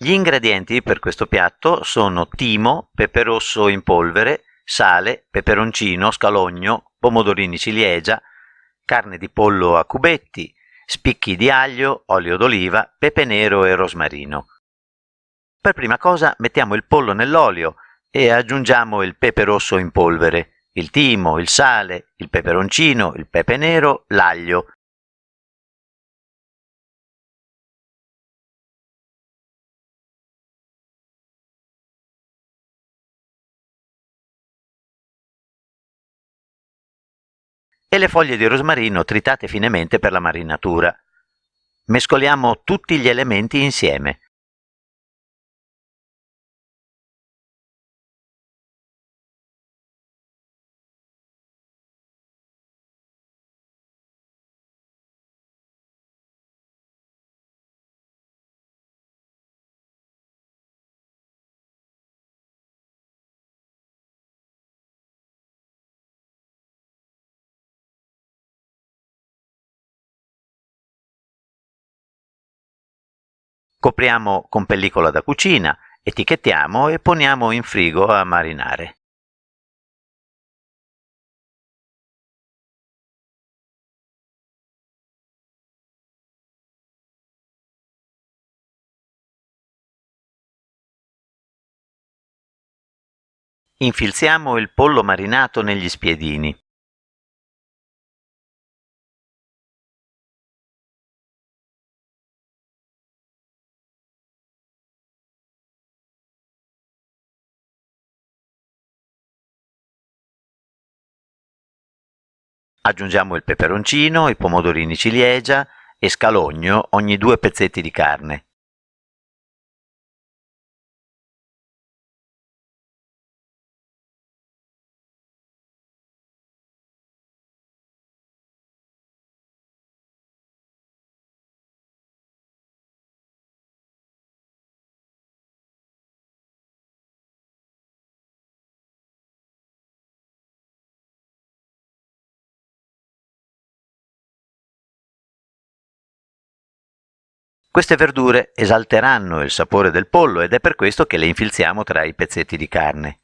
Gli ingredienti per questo piatto sono timo, pepe rosso in polvere, sale, peperoncino, scalogno, pomodorini ciliegia, carne di pollo a cubetti, spicchi di aglio, olio d'oliva, pepe nero e rosmarino. Per prima cosa mettiamo il pollo nell'olio e aggiungiamo il pepe rosso in polvere, il timo, il sale, il peperoncino, il pepe nero, l'aglio. E le foglie di rosmarino tritate finemente per la marinatura. Mescoliamo tutti gli elementi insieme. Copriamo con pellicola da cucina, etichettiamo e poniamo in frigo a marinare. Infilziamo il pollo marinato negli spiedini. Aggiungiamo il peperoncino, i pomodorini ciliegia e scalogno ogni 2 pezzetti di carne. Queste verdure esalteranno il sapore del pollo ed è per questo che le infilziamo tra i pezzetti di carne.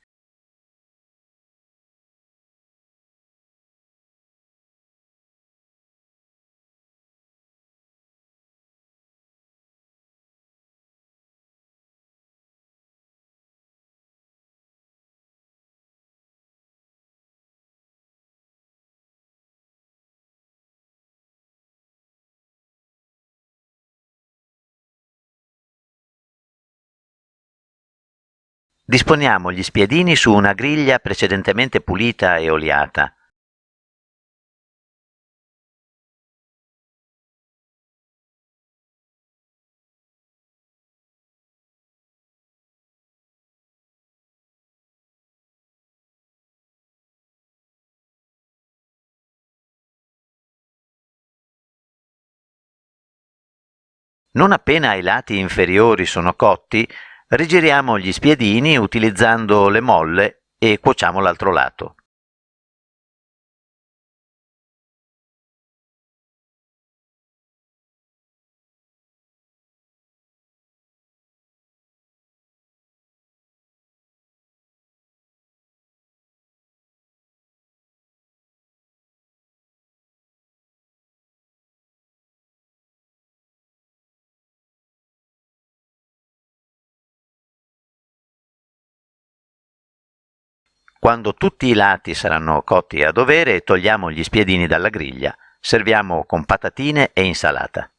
Disponiamo gli spiedini su una griglia precedentemente pulita e oliata. Non appena i lati inferiori sono cotti, rigiriamo gli spiedini utilizzando le molle e cuociamo l'altro lato. Quando tutti i lati saranno cotti a dovere, togliamo gli spiedini dalla griglia. Serviamo con patatine e insalata.